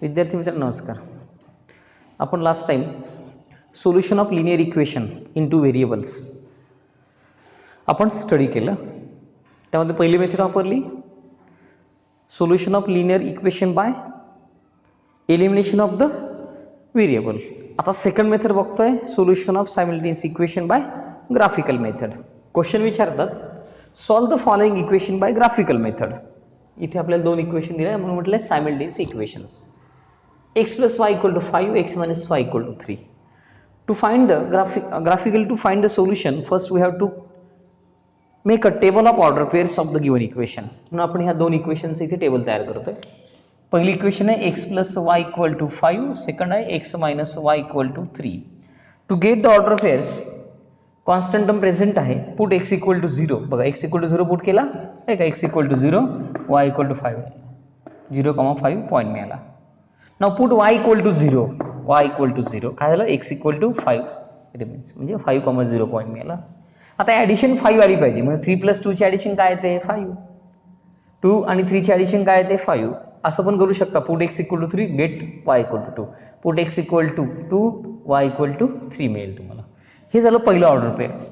विद्यार्थी मित्र नमस्कार. आपण last time solution of linear equation in two variables आपण स्टडी केलं. त्यामध्ये पहिली मेथड वापरली solution of linear equation by elimination of the variable. आता सेकंड मेथड बघतोय solution of simultaneous equation by graphical method. Question विचारतात solve the following equation by graphical method. इथे आपल्याला दोन इक्वेशन दिले म्हणून म्हटलं simultaneous equations. x plus y equal to 5, x minus y equal to 3. To find the graphical to find the solution, first we have to make a table of order pairs of the given equation. म्हणून आपण ह्या दोन इक्वेशनचे इथे table तयार करतोय. पहिली equation आहे x plus y equal to 5, second आहे x minus y equal to 3. To get the order pairs, constant term present आहे, पुट x equal to 0. बघा x equal to 0 पुट केला आहे का, x equal to 0, y equal to 5, 0,5 point मिळाला. Now put y equal to 0, y equal to 0, काय झालं, x equal to 5 remains, म्हणजे 5,0 point मिळाला. आता ॲडिशन 5 आली पाहिजे, म्हणजे 3 + 2 ची ॲडिशन काय येते 5, 2 आणि 3 ची ॲडिशन काय येते 5. असं पण करू शकता, put x equal to 3 get y equal to 2, put x equal to 2 y equal to 3 मिळेल तुम्हाला. हे झालं पहिलं ऑर्डर पेअर्स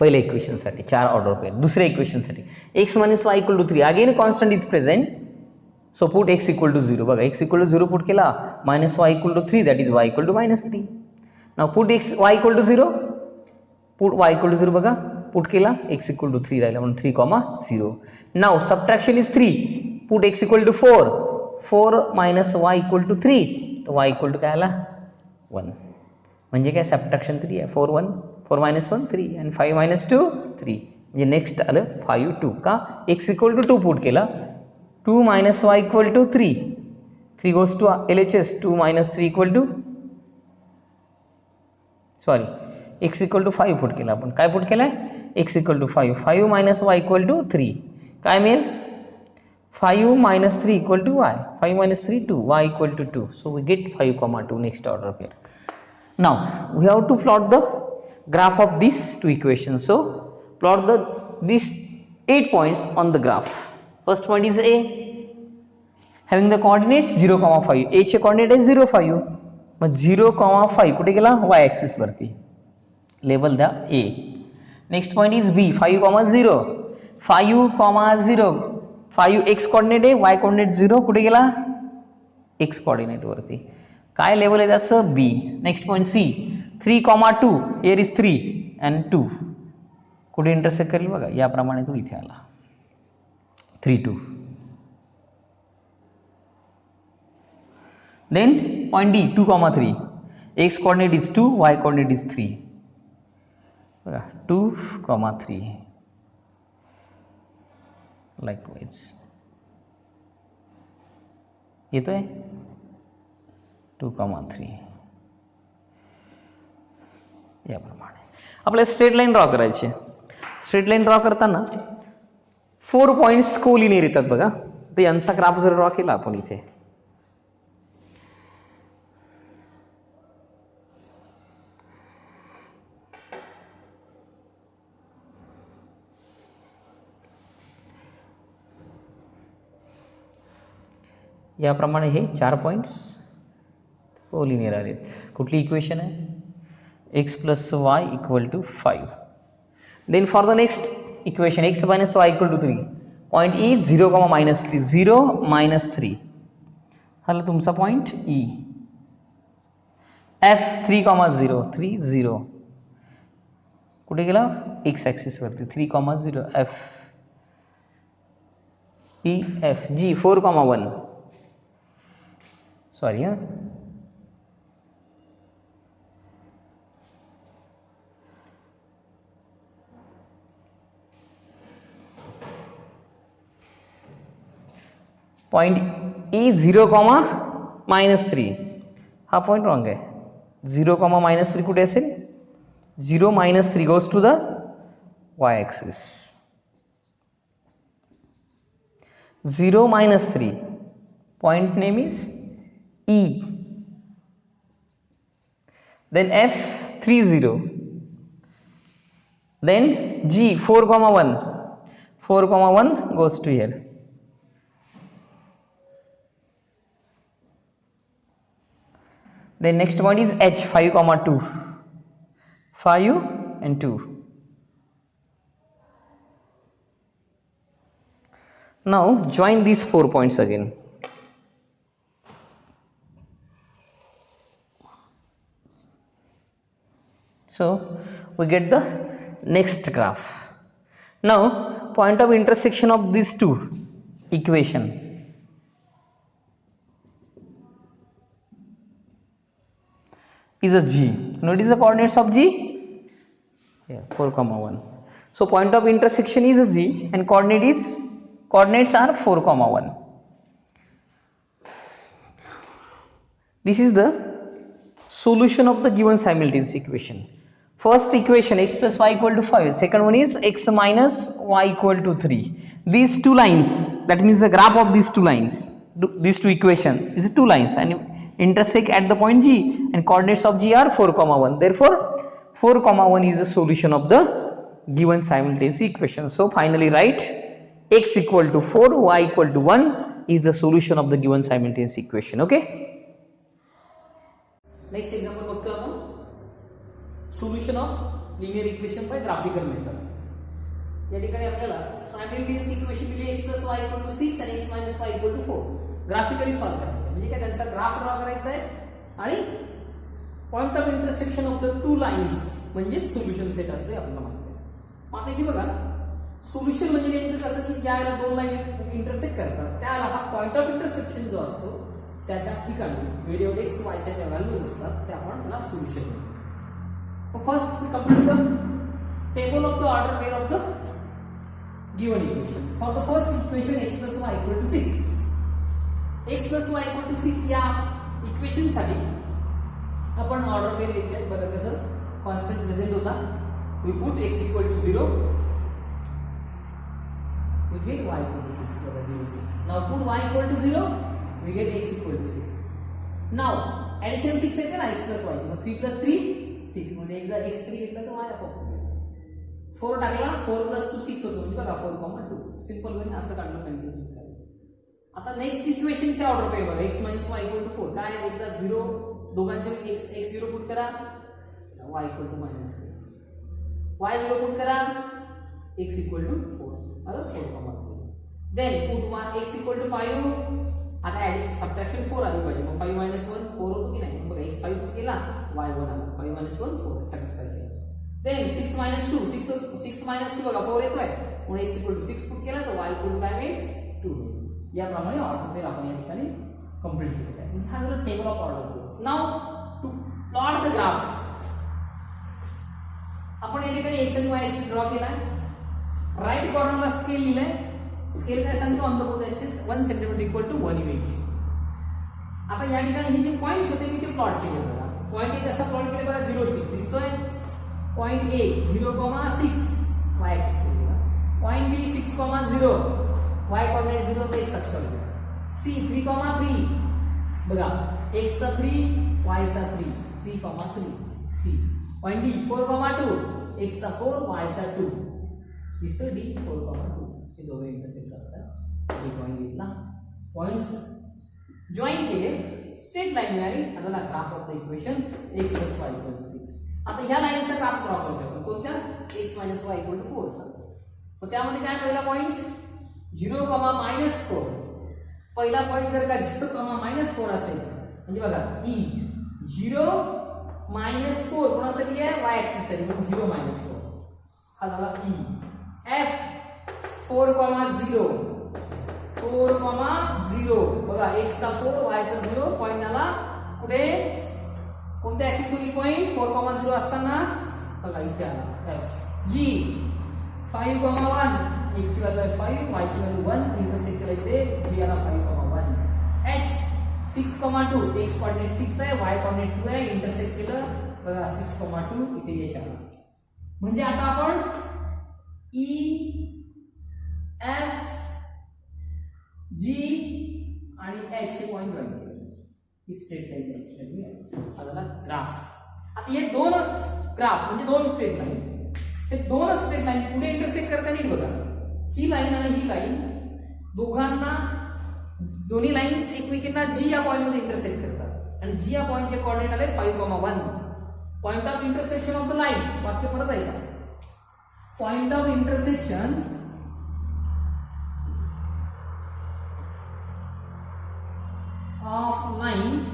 पहिल्या इक्वेशनसाठी, 4 ऑर्डर पेअर. दुसऱ्या इक्वेशनसाठी x minus y equal to 3, again constant is present, so put x equal to 0. बघा x equal to 0 put केला, minus y equal to 3, that is y equal to -3. now put y equal to 0, put y equal to 0, बघा put केला, x equal to 3 राहिला म्हणून 3,0. now subtraction is 3, put x equal to 4, 4 minus y equal to 3, तर y equal to काय आला 1. म्हणजे काय subtraction 3 आहे, 4 1, 4 minus 1 3 आणि 5 minus 2 3, म्हणजे नेक्स्ट आलं 5 2. का x equal to 2 पुट केला, 2 minus y equal to 3, 3 goes to LHS, 2 minus 3 equal to, sorry x equal to 5 put केला आपण. काय पुट केलाय, x equal to 5, 5 minus y equal to 3, काय मिळेल 5 minus 3 equal to y, 5 minus 3 2, y equal to 2, so we get 5,2 next order pair. Now we have to plot the graph of these two equations. So plot these 8 points on the graph. First point is A, having the coordinates 0,5. A चे coordinate आहे 0 5, मग 0,5 कुठे गेला y axis वरती, label द्या A. Next point is B, 5,0, 5,0, 5 x coordinate आहे, y coordinate 0, कुठे गेला x coordinate वरती, काय लेवल आहे त्याचं B. Next point C, 3,2, here is 3 and 2, कुठे इंटरसेक्ट करेल बघा, याप्रमाणे तो इथे आला 3 2. then point D, 2,3, x coordinate is 2, y coordinate is 3, बघा 2,3, likewise येतोय 2,3. याप्रमाणे आपल्याला स्ट्रेट लाईन ड्रॉ करायची. स्ट्रेट लाईन ड्रॉ करताना 4 पॉइंट्स कोलिनियर येतात बघा. तर यांचा ग्राफ जर ड्रॉ केला आपण इथे, याप्रमाणे हे 4 पॉइंट्स कोलिनियर आलेत. कुठली इक्वेशन आहे, x plus y equal to 5. then for the next equation x minus y equal to 3, point E 0, -3, 0 -3 हा तुमचा पॉइंट E. F 3,0, 3 0, कुठे गेला x ऍक्सिस वरती 3,0, F E F. G 4,1, sorry हा, पॉइंट E 0, -3 हा पॉइंट रॉंग आहे. 0, -3 कुठे असेल, 0 -3 goes to the y axis, 0 -3 point name is E. then F 3 0, then G 4,1, 4,1 goes to here, Then next point is H, 5 comma 2, 5 and 2. Now join these 4 points again. So we get the next graph. Now point of intersection of these two equation is a G. Notice the coordinates of G, yeah, 4 comma 1. So point of intersection is a G and coordinates are 4 comma 1. This is the solution of the given simultaneous equation. First equation x plus y equal to 5, second one is x minus y equal to 3. These two lines, that means the graph of these two lines, these two equations is two lines and intersect at the point G, and coordinates of G are 4 comma 1. Therefore 4 comma 1 is the solution of the given simultaneous equation. So finally write x equal to 4, y equal to 1 is the solution of the given simultaneous equation. Okay. Next example बघतो आपण solution of linear equation by graphical method. या ठिकाणी आपल्याला simultaneous equation दिली x + y = 6 आणि x - y = 4 graphically solve करायचं म्हणजे काय त्यांचा ग्राफ ड्रॉ करायचा आहे आणि point of intersection of the two lines म्हणजे सोल्युशन सेट असतो आपल्याला माहिती आहे. आता इथे बघा सोल्युशन म्हणजे नेमकं कसं की ज्याला दोन लाईन इंटरसेक्ट करतात त्याला हा पॉइंट ऑफ इंटरसेक्शन जो असतो त्याच्या ठिकाणी व्हेरिएबल x y च्या ज्या व्हॅल्यूज असतात त्या आपण त्याला सोल्युशन म्हणतो. First we complete the table of the order pair of the given equations. For the first equation x + y = 6, x + y = 6 या इक्वेशन साठी आपण ऑर्डर पेअर घेतले. बघा कसं कॉन्स्टंट प्रेझेंट होता. We put x = 0, we get y = 6. बघा 0 6. Now put y = 0, we get x = 6. Now addition 6 येते ना x + y, मग 3 + 3 6 म्हणजे एकदा x3 घेतला तर y आपोआप 4 टाकला 4 + 2 6 होतो म्हणजे बघा 4,2 सिंपल वेने असं काढलं कंटिन्यूअस. आता नेक्स्ट इक्वेशनचे ऑर्डर पेअर बघा x - y = 4 काय एकदा 0 दोघांचे x 0 पुट करा y = -4, y 0 पुट करा x = 4 बरोबर 4,0. Then put x = 5. आता ऍड सबट्रॅक्शन 4 आली पाहिजे मग 5 - 1 4 होतो की नाही. बघा x 5 पुट केला y 1 आला 5 - 1 4 सॅटिस्फाय केला. देन 6 - 2 6 - 2 बघा 4 येतोय म्हणून x = 6 पुट केला तर y = काय मिळेल 2. याप्रमाणे ऑर्डर पेअर आपण या ठिकाणी कंप्लीट केलेला आहे. म्हणजे हा झाला table of order pairs. Now to plot the graph आपण या ठिकाणी x आणि y ऍक्सिस ड्रॉ केला. राइट कॉर्नरला स्केल लिहिलाय. स्केल काय सांगतो on the both axis 1 centimetre = 1 image. आता या ठिकाणी हे जे पॉइंट्स होते मी ते प्लॉट केले. बघा पॉइंट A जसा प्लॉट केले बघा 0 6 दिसतोय. पॉइंट A 0,6 y ऍक्सिस होता. पॉइंट B 6,0 y कोऑर्डिनेट 0 ते x अक्ष होता. C 3,3 बघा x चा 3 y चा 3 3,3 C. पॉइंट D 4,2 x चा 4 y चा 2 दिसतोय D 4,2 हे दोघे इंटरसेक्ट करतात. हे पॉइंट घेतला पॉइंट्स जॉइन केले स्ट्रेट लाईन मिळाली. आता झाला graph of the equation x + y = 6. आता ह्या लाईनचा ग्राफ ड्रॉ करतो कोणत्या x - y = 4 सांगतो. मग त्यामध्ये काय पहिला पॉइंट 0, -4. पहिला पॉइंट जर का 0, -4 असेल म्हणजे बघा E 0, -4 कोणासाठी आहे y ऍक्सिस साठी म्हणजे 0, -4 हा झाला E. F 4,0 बघा x चा 4 y चा 0 पॉइंट आला कुठे कोणत्या ऍक्सिस वरील पॉइंट 4,0 असताना बघा इथे आला F. G 5,1 x ची व्हॅल्यू 5 y ची व्हॅल्यू 1 इंटरसेक्ट केला इथे G आला 5,1. H 6,2 x कोऑर्डिनेट 6 आहे y कोऑर्डिनेट 2 आहे इंटरसेक्ट केलं बघा 6,2 इथे H आला. म्हणजे आता आपण E F G आणि H हे पॉइंट जॉइन केले. ही स्ट्रेट लाईन आहे. हा झाला ग्राफ. आता हे दोन ग्राफ म्हणजे दोन स्ट्रेट लाईन हे दोन स्ट्रेट लाईन पुढे इंटरसेक्ट करताना बघा ही लाईन आणि ही लाईन दोघांना दोन्ही लाईन्स एकमेकांना G या पॉइंट मध्ये इंटरसेक्ट करतात. आणि जी या पॉइंटचे कोऑर्डिनेट आले 5,1. Point of intersection of the line, वाक्य परत आहे का? Point of intersection of line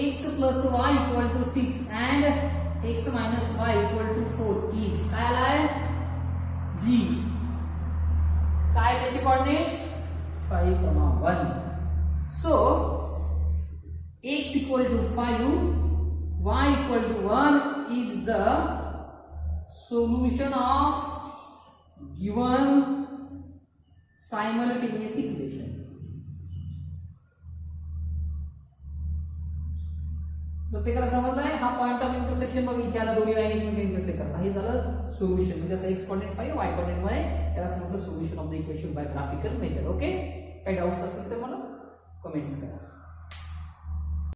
x plus y equal to 6 and x minus y equal to 4 is काय आलाय? G. काय त्याचे coordinate? 5,1. So x equal to 5, y equal to 1 is the solution of given simultaneous equation. प्रत्येकाला समजलाय? हा point of intersection बघ, इथे आला दोन्ही लाईन एकमेकांना इंटरसेक्ट करतात. हे झालं सोल्युशन, म्हणजे असं x कोऑर्डिनेट 5 y कोऑर्डिनेट मध्ये याला समजलं solution of the equation by graphical method. Okay, काही डाऊट्स असतील तर मला कमेंट्स करा.